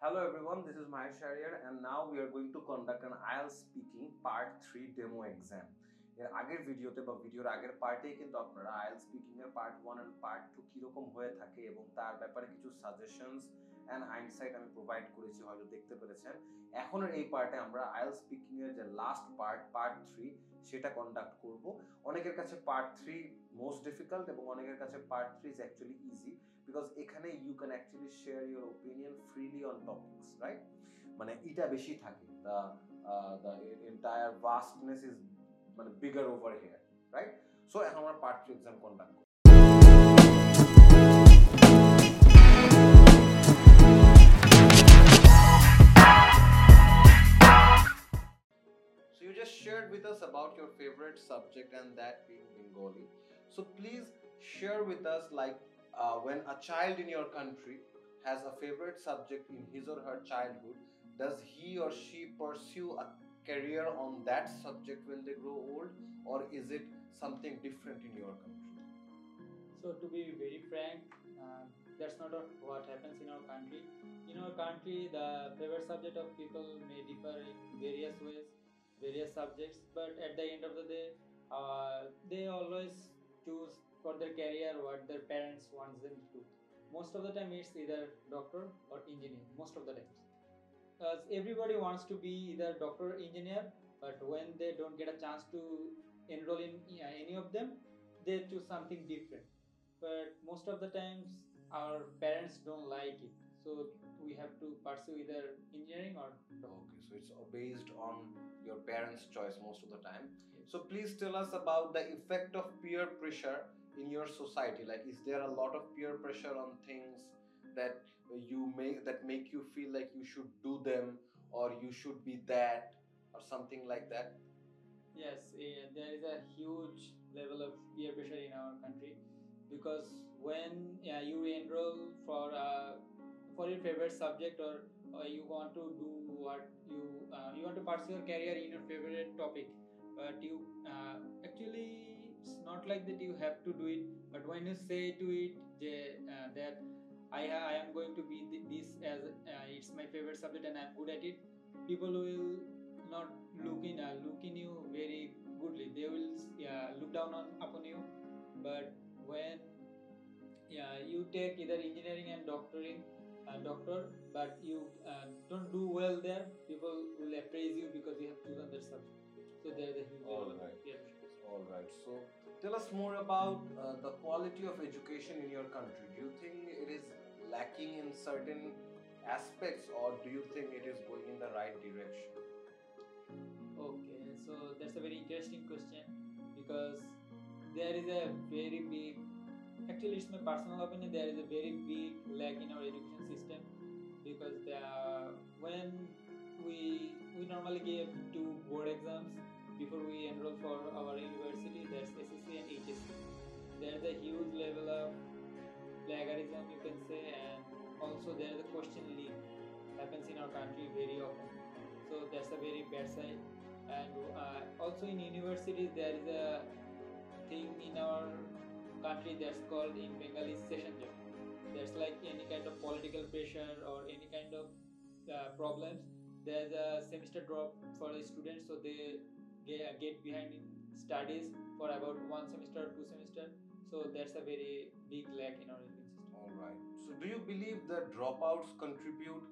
Hello everyone, this is Mahesh Sharia and now we are going to conduct an IELTS speaking part 3 demo exam. এর আগের ভিডিওতে বা ভিডিওর আগের পার্টেই কিন্তু আপনারা IELTS স্পিকিং এর পার্ট 1 এন্ড পার্ট 2 কি রকম হয়ে থাকে এবং তার ব্যাপারে কিছু সাজেশনস এন্ড হাইন্ডসাইট আমি প্রোভাইড করেছি, হয়তো দেখতে পেরেছেন। এখনের এই পার্টে আমরা IELTS স্পিকিং এর যে লাস্ট পার্ট 3 সেটা কন্ডাক্ট করব। অনেকের কাছে পার্ট 3 মোস্ট ডিফিকাল্ট এবং অনেকের কাছে part 3 is actually easy because এখানে you can actually share your opinion freely on topics, right? মানে এটা বেশি থাকে, the entire vastness is মানে bigger over here, right? So এখন আমরা পার্ট 3 এক্সাম কন্ডাক্ট করি। So you just shared with us about your favorite subject and that being Bengali. So please share with us, like, when a child in your country has a favorite subject in his or her childhood, does he or she pursue a career on that subject when they grow old, or is it something different in your country? So to be very frank, that's not what happens in our country. In our country, the favorite subject of people may differ in various ways, various subjects, but at the end of the day, they always choose for their career what their parents wants them to do. Most of the time, it's either doctor or engineer. Most of the times, because everybody wants to be either doctor or engineer, but when they don't get a chance to enroll in any of them, they choose something different. But most of the times our parents don't like it, so we have to pursue either engineering or doctor. Okay, so it's based on your parents' choice most of the time. Yes. So please tell us about the effect of peer pressure in your society. Like, is there a lot of peer pressure on things that make you feel like you should do them, or you should be that, or something like that? Yes, there is a huge level of peer pressure in our country, because when you enroll for your favorite subject, or you want to do what you want to pursue your career in your favorite topic, but you actually it's not like that you have to do it. But when you say to it that I am going to be this as it's my favorite subject and I'm good at it, people will not look in you very goodly. They will look down upon you. But when you take either engineering and doctor, but you don't do well there, people will appraise you because you have chosen that subject. So there is a huge All level of right. peer pressure. All right. So tell us more about the quality of education in your country. Do you think it is lacking in certain aspects, or do you think it is going in the right direction? Okay, so that's a very interesting question, because there is a very big, actually it's my personal opinion, there is a very big lack in our education system. Because when we normally give two board exams before we enroll for our university, that's SSC and HSC. There is a huge level of plagiarism, you can say, and also there is a question leak happens in our country very often. So that's a very bad side. And also in universities, there is a thing in our country that's called in Bengali session job. There's like any kind of political pressure or any kind of problems. There's a semester drop for the students, so they get behind in studies for about one semester or two semester. So that's a very big lack in our education system. All right. So do you believe that dropouts contribute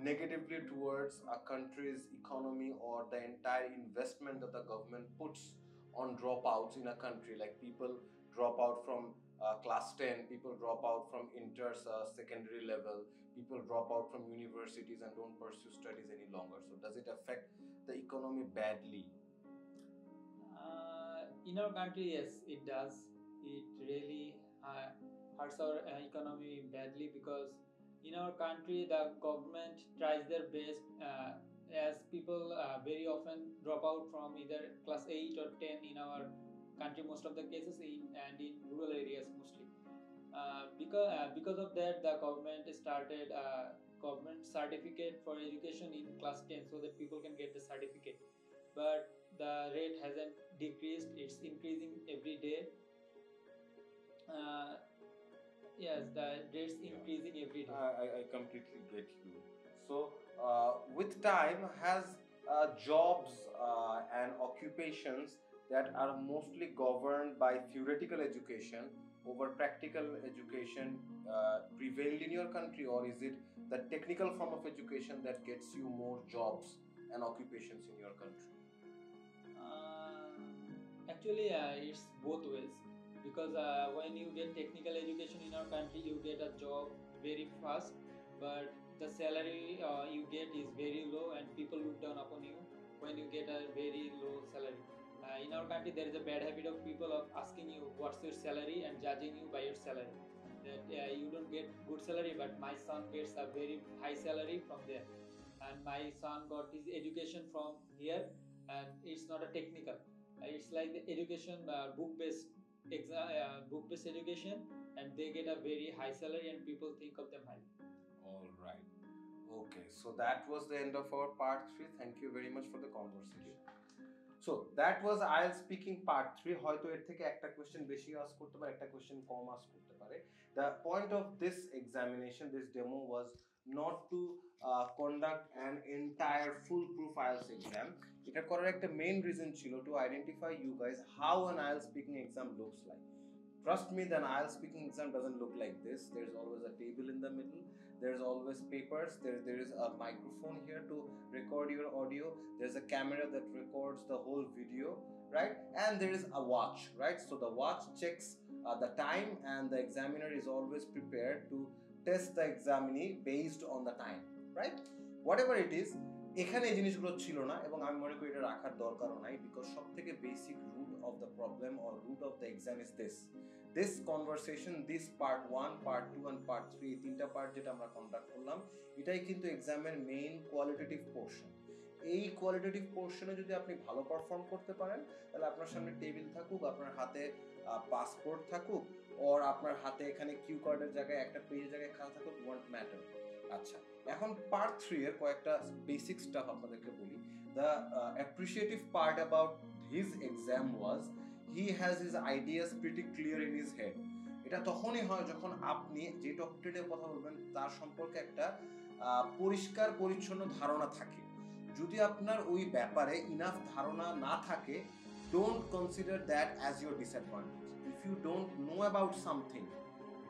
negatively towards a country's economy, or the entire investment that the government puts on dropouts in a country? Like, people drop out from class 10, people drop out from secondary level, people drop out from universities and don't pursue studies any longer. So does it affect the economy badly? In our country, yes, it does. It really hurts our economy badly, because in our country the government tries their best, as people very often drop out from either class 8 or 10 in our country, most of the cases, and in rural areas mostly. Because of that, the government started government certificate for education in class 10, so that people can get the certificate. But the rate hasn't decreased, it's increasing every day. Yes, the rates increasing every day. I completely get you. So, with time, has jobs and occupations that are mostly governed by theoretical education over practical education prevailed in your country, or is it the technical form of education that gets you more jobs and occupations in your country? Actually, it's both ways, because when you get technical education in our country, you get a job very fast, but the salary you get is very low, and people look down upon you when you get a very low salary. In our country, there is a bad habit of people of asking you what's your salary and judging you by your salary. That you don't get good salary, but my son gets a very high salary from there, and my son got his education from here, and it's not a technical. It's like the education book-based education, and they get a very high salary, and people think of them highly. All right. Okay, so that was the end of our part 3. Thank you very much for the conversation. So that was IELTS speaking part 3. হয়তো এর থেকে একটা question বেশি ask করতে পারে, একটা question কম ask করতে পারে। The point of this examination, this demo, was not to conduct an entire foolproof IELTS exam. এটা করার একটা মেইন রিজন ছিল to identify you guys how an IELTS speaking exam looks like. Trust me, the IELTS speaking exam doesn't look like this. There's always a table in the middle. There's always papers. There is a microphone here to record your audio. There's a camera that records the whole video, right? And there is a watch, right? So the watch checks the time, and the examiner is always prepared to test the examinee based on the time, right? Whatever it is, এখানে এই জিনিসগুলো ছিল না, এবং আমি মনে করি এটা রাখার দরকারও নাই, বিকজ সব থেকে basic root of the problem or root of the exam is this conversation, this part 1, part 2 and part 3, এই তিনটা পার্ট যেটা আমরা কন্ডাক্ট করলাম, এটাই কিন্তু এক্সামের মেইন কোয়ালিটেটিভ পোর্শন। এই কোয়ালিটেটিভ পোর্শনে যদি আপনি ভালো পারফর্ম করতে পারেন, তাহলে আপনার সামনে টেবিল থাকুক, আপনার হাতে পাসপোর্ট থাকুক, ওর আপনার হাতে এখানে কিউ কার্ডের জায়গায় একটা পেজের জায়গায় খাতা থাকুক, ওয়ান্ট ম্যাটার। আচ্ছা, এখন পার্ট 3 এর কয়েকটা বেসিক স্টাফ আপনাদেরকে বলি। The appreciative part about his exam was he has his ideas pretty clear in his head. এটা তখনই হয় যখন আপনি যে টপিকে কথা বলবেন তার সম্পর্কে একটা পরিষ্কার পরিচ্ছন্ন ধারণা থাকে। যদি আপনার ওই ব্যাপারে ইনাফ ধারণা না থাকে, don't consider that as your disadvantage. If you don't know about something,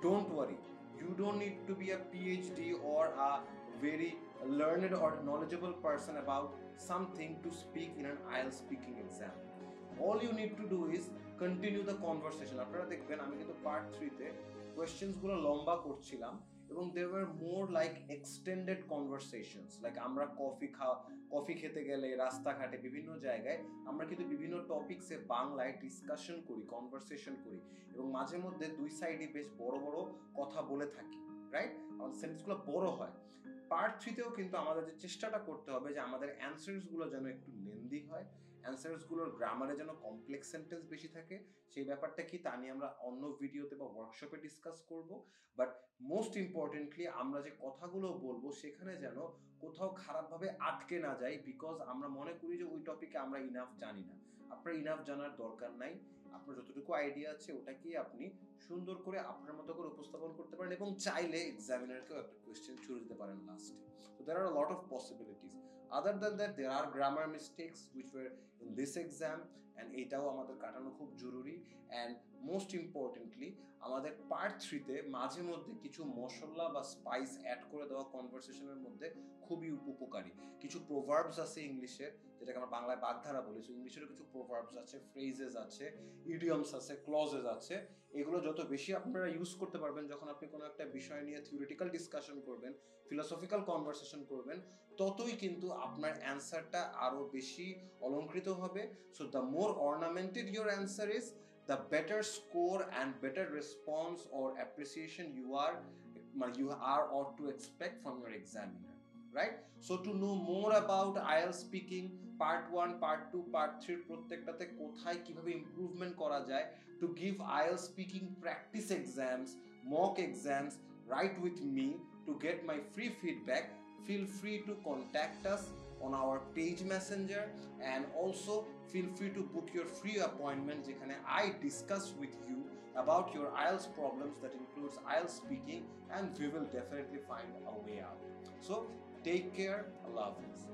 don't worry. You don't need to be a PhD or a very learned or knowledgeable person about something to speak in an IELTS speaking exam. All you need to do is continue the conversation. আপনারা দেখবেন আমি কিন্তু part 3 তে questions গুলো লম্বা করছিলাম, এবং there were more like extended conversations. like আমরা কফি খেতে গেলে, রাস্তাঘাটে, বিভিন্ন জায়গায় আমরা কিন্তু বিভিন্ন টপিকসে বাংলায় ডিসকাশন করি, কনভারসেশন করি, এবং মাঝে মধ্যে দুই সাইডে বেশ বড় বড় কথা বলে থাকি, রাইট? আমাদের সেন্টেন্সগুলো বড় হয়। পার্ট 3 তেও কিন্তু আমাদের যে চেষ্টাটা করতে হবে যে আমাদের অ্যানসারসগুলো যেন একটু লেন্দি হয়, অ্যান্সারসগুলোর গ্রামারে যেন কমপ্লেক্স সেন্টেন্স বেশি থাকে। সেই ব্যাপারটা কি তা নিয়ে আমরা অন্য ভিডিওতে বা ওয়ার্কশপে ডিসকাস করব। বাট মোস্ট ইম্পর্টেন্টলি আমরা যে কথাগুলো বলবো সেখানে যেন কোথাও খারাপভাবে আটকে না যাই, বিকজ আমরা মনে করি যে ওই টপিকে আমরা ইনাফ জানি না। আপনার ইনাফ জানার দরকার নাই। আপনার যতটুকু আইডিয়া আছে ওটাকেই আপনি সুন্দর করে আপনার মতো করে উপস্থাপন করতে পারেন, এবং চাইলে এক্সামিনারকেও একটা কোয়েশ্চেন ছুড়ে দিতে পারেন লাস্টে। So there are a lot of possibilities. Other than that, there are grammar mistakes which were in this exam, and এটাও আমাদের কাটানো খুব জরুরি। and most importantly, আমাদের পার্ট 3 তে মাঝে মধ্যে কিছু মশলা বা স্পাইস অ্যাড করে দেওয়া কনভারসেশনের মধ্যে খুবই উপকারী। কিছু প্রোভার্বস আছে ইংলিশের, যেটাকে আমরা বাংলায় বাগধারা বলি। সো ইংলিশেরও কিছু প্রোভার্বস আছে, ফ্রেজেস আছে, ইডিয়মস আছে, ক্লজেস আছে। এগুলো যত বেশি আপনারা ইউজ করতে পারবেন যখন আপনি কোনো একটা বিষয় নিয়ে থিওরিটিক্যাল ডিসকাশন করবেন, ফিলোসফিক্যাল কনভারসেশন করবেন, ততই কিন্তু আপনার অ্যান্সারটা আরো বেশি অলংকৃত হবে। So the more অর্নামেন্টেড your answer is, the better score and better response or appreciation you are ought to expect from your examiner, right? So to know more about IELTS speaking part 1, part 2, part 3 প্রত্যেকটাতে কোথায় কিভাবে improvement করা যায়, to give IELTS speaking practice exams, mock exams right with me, to get my free feedback, feel free to contact us on our page messenger, and also feel free to book your free appointment যেখানে I discuss with you about your IELTS problems that includes IELTS speaking, and we will definitely find a way out. So take care. Allah Hafiz.